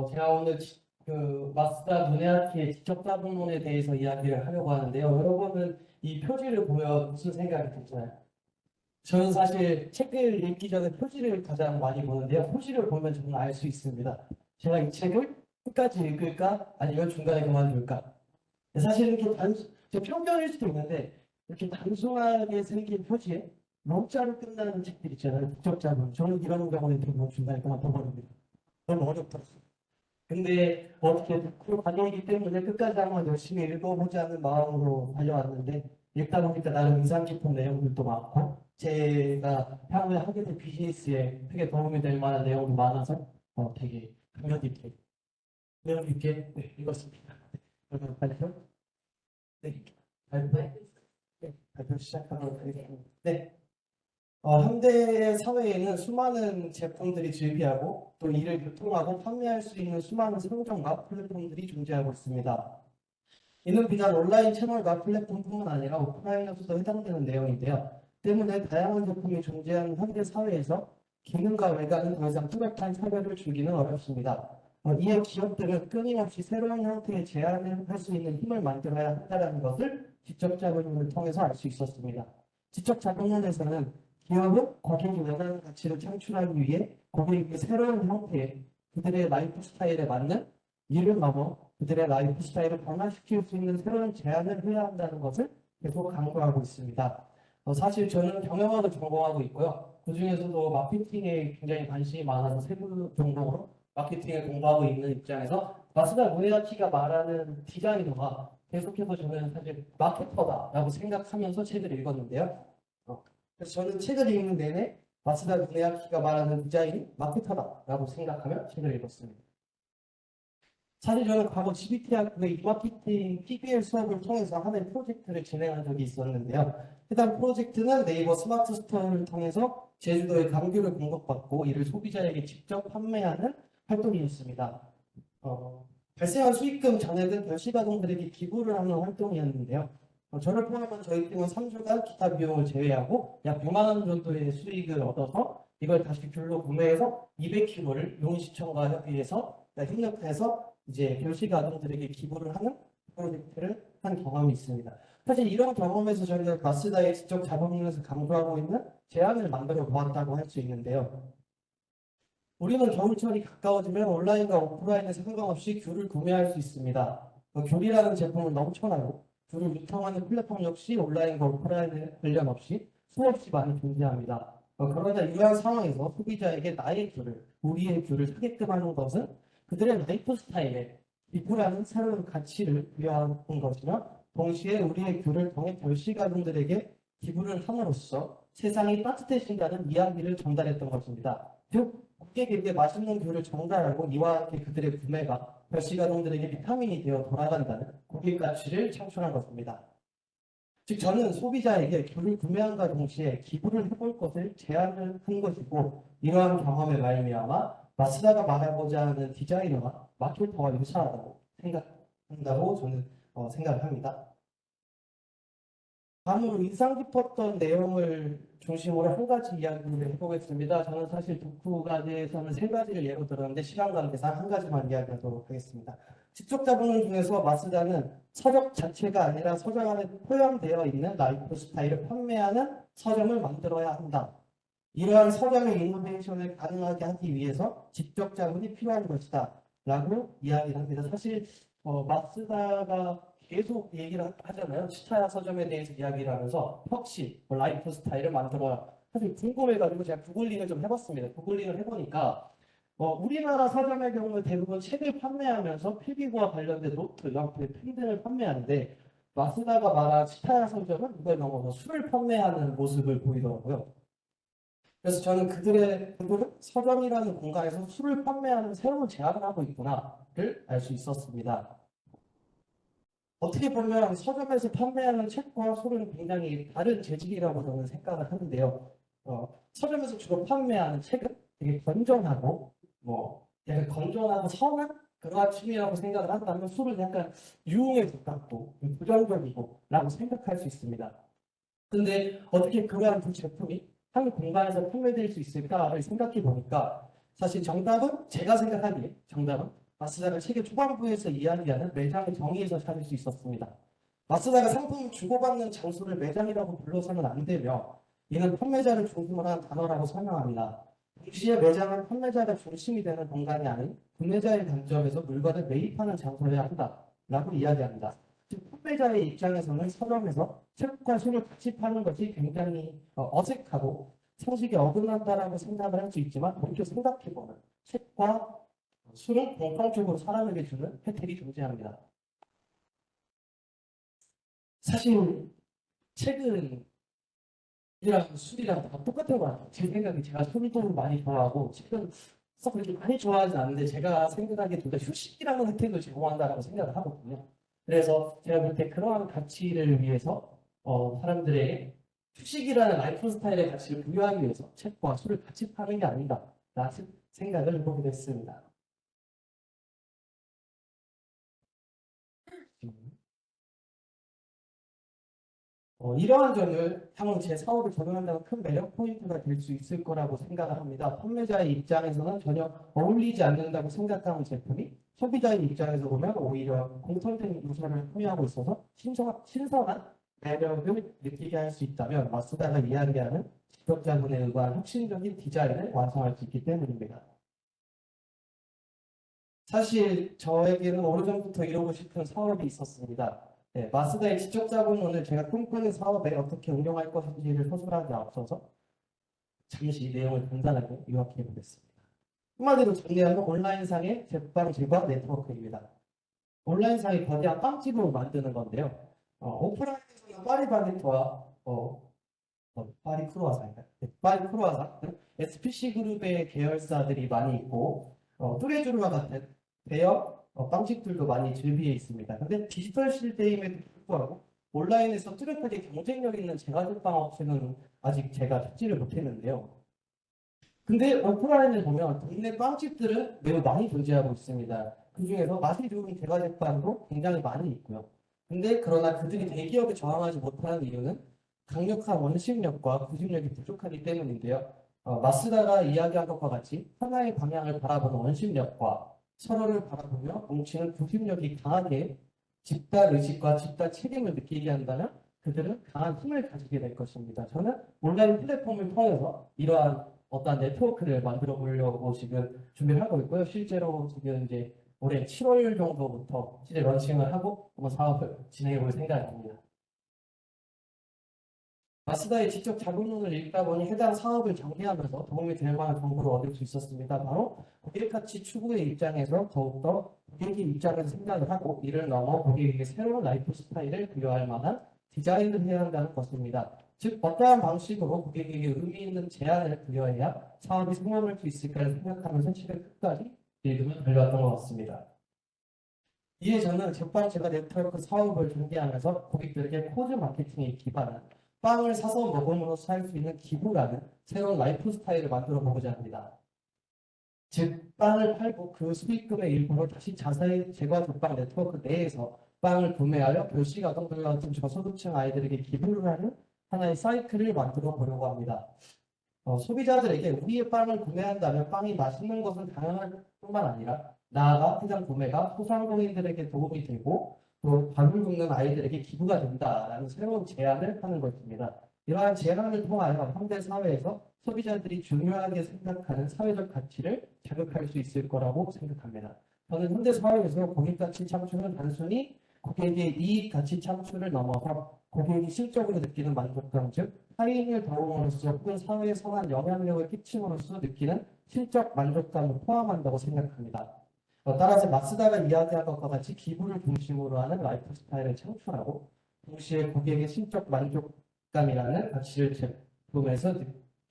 제가 오늘 마스다 문해아키의 지적자본론에 대해서 이야기를 하려고 하는데요. 여러분은 이 표지를 보면 무슨 생각이 드시나요? 저는 사실 책을 읽기 전에 표지를 가장 많이 보는데요. 표지를 보면 저는 알 수 있습니다. 제가 이 책을 끝까지 읽을까? 아니면 중간에 그만둘까? 사실 이렇게 제 편견일 수도 있는데, 이렇게 단순하게 생긴 표지에 문자로 끝나는 책들 있잖아요. 북적자본. 저는 이런 경우에 대부분 중간에 그만둬버립니다. 너무 어렵더라고요. 근데 어떻게 그 과정이기 때문에 끝까지 한번 열심히 읽어보자는 마음으로 달려왔는데 읽다 보니까 나름 인상 깊은 내용들도 많고 제가 향후에 하게 될 비즈니스에 크게 도움이 될 만한 내용도 많아서 되게 감명 깊게 네, 읽었습니다. 그러면 발표? 네, 발표? 네, 발표 시작하도록 하겠습니다. 네. 현대 사회에는 수많은 제품들이 즐비하고 또 이를 유통하고 판매할 수 있는 수많은 상점과 플랫폼들이 존재하고 있습니다. 이는 비단 온라인 채널과 플랫폼뿐만 아니라 오프라인에서도 해당되는 내용인데요. 때문에 다양한 제품이 존재하는 현대 사회에서 기능과 외관은 더 이상 뚜렷한 차별을 주기는 어렵습니다. 이에 기업들은 끊임없이 새로운 형태의 제안을 할 수 있는 힘을 만들어야 한다는 것을 지적자본론을 통해서 알 수 있었습니다. 지적자본론에서는 기업은 고객이 원하는 가치를 창출하기 위해 고객에게 새로운 형태의 그들의 라이프 스타일에 맞는 이를 넘어 그들의 라이프 스타일을 변화시킬 수 있는 새로운 제안을 해야 한다는 것을 계속 강조하고 있습니다. 사실 저는 경영학을 전공하고 있고요. 그 중에서도 마케팅에 굉장히 관심이 많아서 세부 전공으로 마케팅을 공부하고 있는 입장에서 마스다 무에아키가 말하는 디자이너가 계속해서 저는 사실 마케터다라고 생각하면서 책을 읽었는데요. 그래서 저는 책을 읽는 내내 마스다 무에아키가 말하는 디자인이 마케터다라고 생각하며 책을 읽었습니다. 사실 저는 과거 GBT 학교의 마케팅 PBL 수업을 통해서 하는 프로젝트를 진행한 적이 있었는데요. 해당 프로젝트는 네이버 스마트 스토어를 통해서 제주도에 감귤을 공급받고 이를 소비자에게 직접 판매하는 활동이었습니다. 발생한 수익금 전액은 별시가족들에게 기부를 하는 활동이었는데요. 저를 포함한 저희 팀은 3주간 기타 비용을 제외하고 약 100만 원 정도의 수익을 얻어서 이걸 다시 귤로 구매해서 200kg를 용인시청과 협의해서 협력해서 이제 별시가 아동들에게 기부를 하는 프로젝트를 한 경험이 있습니다. 사실 이런 경험에서 저희가 마스다의 지적 자본론에서 강조하고 있는 제안을 만들어 보았다고 할 수 있는데요. 우리는 겨울철이 가까워지면 온라인과 오프라인에 상관없이 귤을 구매할 수 있습니다. 귤이라는 제품은 넘쳐나고 귤을 유통하는 플랫폼 역시 온라인과 오프라인에 관련 없이 수없이 많이 존재합니다. 그러나 이러한 상황에서 소비자에게 나의 귤을, 우리의 귤을 사게끔 하는 것은 그들의 라이프 스타일에 기부라는 새로운 가치를 부여하는 것이며 동시에 우리의 귤을 통해 별시가족들에게 기부를 함으로써 세상이 따뜻해진다는 이야기를 전달했던 것입니다. 즉, 고객에게 맛있는 귤을 전달하고 이와 함께 그들의 구매가 별시가족들에게 비타민이 되어 돌아간다는 고객 가치를 창출한 것입니다. 즉 저는 소비자에게 귤을 구매함과 동시에 기부를 해볼 것을 제안을 한 것이고 이러한 경험의 말미암아 마스다가 말하고자 하는 디자이너와 마케터와 유사하다고 생각한다고 저는 생각을 합니다. 다음으로 인상 깊었던 내용을 중심으로 한 가지 이야기를 해보겠습니다. 저는 사실 독후가에서는 세 가지를 예로 들었는데 시간 관계상 한 가지만 이야기하도록 하겠습니다. 직접자본론 중에서 마스다는 서적 자체가 아니라 서적 안에 포함되어 있는 라이프 스타일을 판매하는 서점을 만들어야 한다. 이러한 서점의 이노베이션을 가능하게 하기 위해서 직접 자본이 필요한 것이다. 라고 이야기를 합니다. 사실 마스다가 계속 얘기를 하잖아요. 치타야 서점에 대해서 이야기를 하면서 혁신, 라이프 스타일을 만들어라. 사실 궁금해가지고 제가 구글링을 좀 해봤습니다. 구글링을 해보니까 우리나라 서점의 경우는 대부분 책을 판매하면서 필기구와 관련된 노트, 연필, 펜 등을 판매하는데 마스다가 말한 치타야 서점은 이걸 넘어서 술을 판매하는 모습을 보이더라고요. 그래서 저는 그들은 서점이라는 공간에서 술을 판매하는 새로운 제안을 하고 있구나를 알 수 있었습니다. 어떻게 보면 서점에서 판매하는 책과 술은 굉장히 다른 재질이라고 저는 생각을 하는데요. 서점에서 주로 판매하는 책은 되게 건전하고 약간 건전하고 선한 그러한 취미라고 생각을 한다면 술은 약간 유흥에 가깝고 부정적이고 라고 생각할 수 있습니다. 근데 어떻게 그러한 두 제품이 한 공간에서 판매될 수 있을까를 생각해 보니까 사실 정답은 제가 생각하기에 정답은 마쓰다가 책의 초반부에서 이야기하는 매장의 정의에서 찾을 수 있었습니다. 마쓰다가 상품 주고받는 장소를 매장이라고 불러서는 안 되며 이는 판매자를 중심으로 한 단어라고 설명합니다. 동시에 매장은 판매자가 중심이 되는 공간이 아닌 구매자의 관점에서 물건을 매입하는 장소여야 한다라고 이야기합니다. 즉 판매자의 입장에서는 서점에서 책과 술을 같이 파는 것이 굉장히 어색하고 상식에 어긋난다라고 생각을 할 수 있지만 먼저 생각해보면 책과 술은 공통적으로 사람에게 주는 혜택이 존재합니다. 사실 책은 이랑 술이랑 다 똑같은 것 같아요. 제 생각에 제가 술도 많이 좋아하고 책은 썩 그렇게 많이 좋아하진 않는데 제가 생각하기에 둘 다 휴식이라는 혜택을 제공한다라고 생각을 하거든요. 그래서 제가 볼 때 그러한 가치를 위해서 사람들에게 휴식이라는 라이프 스타일의 가치를 부여하기 위해서 책과 술을 같이 파는 게 아닌가라는 생각을 해보게 됐습니다. 이러한 점을 향후 제 사업을 적용한다는 큰 매력 포인트가 될 수 있을 거라고 생각을 합니다. 판매자의 입장에서는 전혀 어울리지 않는다고 생각하는 제품이 소비자의 입장에서 보면 오히려 공통된 요소를 포함하고 있어서 신선한 매력을 느끼게 할 수 있다면 마쓰다가 이야기하는 지적자분에 의한 혁신적인 디자인을 완성할 수 있기 때문입니다. 사실 저에게는 오래전부터 이루고 싶은 사업이 있었습니다. 네, 마쓰다의 지적 자본론을 제가 꿈꾸는 사업에 어떻게 응용할 것인지를 서술하기 앞서서 잠시 내용을 간단하게 요약해 보겠습니다. 한마디로 정리하면 온라인상의 제빵 제과 네트워크입니다. 온라인상의 거대한 빵집을 만드는 건데요. 오프라인에서는 파리바게트와 파리 크루아상인가요? 네, 파리 크루아상, SPC 그룹의 계열사들이 많이 있고 뚜레쥬르와 같은 대형 빵집들도 많이 즐비해 있습니다. 근데 디지털 시대임에도 불구하고 온라인에서 뚜렷하게 경쟁력 있는 제과제빵 업체는 아직 제가 찾지를 못했는데요. 근데 오프라인을 보면 동네 빵집들은 매우 많이 존재하고 있습니다. 그중에서 맛이 좋은 제과제빵도 굉장히 많이 있고요. 근데 그러나 그들이 대기업에 저항하지 못하는 이유는 강력한 원심력과 구심력이 부족하기 때문인데요. 마쓰다가 이야기한 것과 같이 하나의 방향을 바라보는 원심력과 서로를 바라보며 뭉치는 구심력이 강하게 집단 의식과 집단 책임을 느끼게 한다면 그들은 강한 힘을 가지게 될 것입니다. 저는 온라인 플랫폼을 통해서 이러한 어떤 네트워크를 만들어 보려고 지금 준비를 하고 있고요. 실제로 지금 이제 올해 7월 정도부터 실제 런칭을 하고 한번 사업을 진행해 볼 생각입니다. 마쓰다의 직접 자문론을 읽다 보니 해당 사업을 정리하면서 도움이 될 만한 정보를 얻을 수 있었습니다. 바로 고객 가치 추구의 입장에서 더욱더 고객의 입장에서 생각을 하고 이를 넘어 고객에게 새로운 라이프 스타일을 부여할 만한 디자인을 해야 한다는 것입니다. 즉 어떠한 방식으로 고객에게 의미 있는 제안을 부여해야 사업이 성공할 수 있을까를 생각하면서 책을 끝까지 읽으며 달려왔던 것 같습니다. 이에 저는 제빵제과 네트워크 사업을 전개하면서 고객들에게 코드 마케팅에 기반한 빵을 사서 먹음으로써 할 수 있는 기부라는 새로운 라이프 스타일을 만들어 보고자 합니다. 즉 빵을 팔고 그 수익금의 일부를 다시 자사의 제과제빵 네트워크 내에서 빵을 구매하여 교식 아동들과 같은 저소득층 아이들에게 기부를 하는 하나의 사이클을 만들어 보려고 합니다. 소비자들에게 우리의 빵을 구매한다면 빵이 맛있는 것은 당연할 뿐만 아니라 나아가 해당 구매가 소상공인들에게 도움이 되고 또 밥을 굶는 아이들에게 기부가 된다라는 새로운 제안을 하는 것입니다. 이러한 제안을 통하여 현대 사회에서 소비자들이 중요하게 생각하는 사회적 가치를 자극할 수 있을 거라고 생각합니다. 저는 현대 사회에서 고객 가치 창출은 단순히 고객의 이익 가치 창출을 넘어서 고객이 실적으로 느끼는 만족감, 즉 타인을 도움으로써 혹은 사회에 선한 영향력을 끼침으로써 느끼는 실적 만족감을 포함한다고 생각합니다. 따라서 마쓰다가 이야기한 것과 같이 기부를 중심으로 하는 라이프 스타일을 창출하고 동시에 고객의 실적 만족감이라는 가치를 제품에서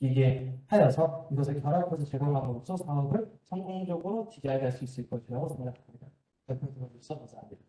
느끼게 하여서 이것을 결합해서 제공함으로써 사업을 성공적으로 디자인할 수 있을 것이라고 생각합니다. 발표 들어주셔서 감사합니다.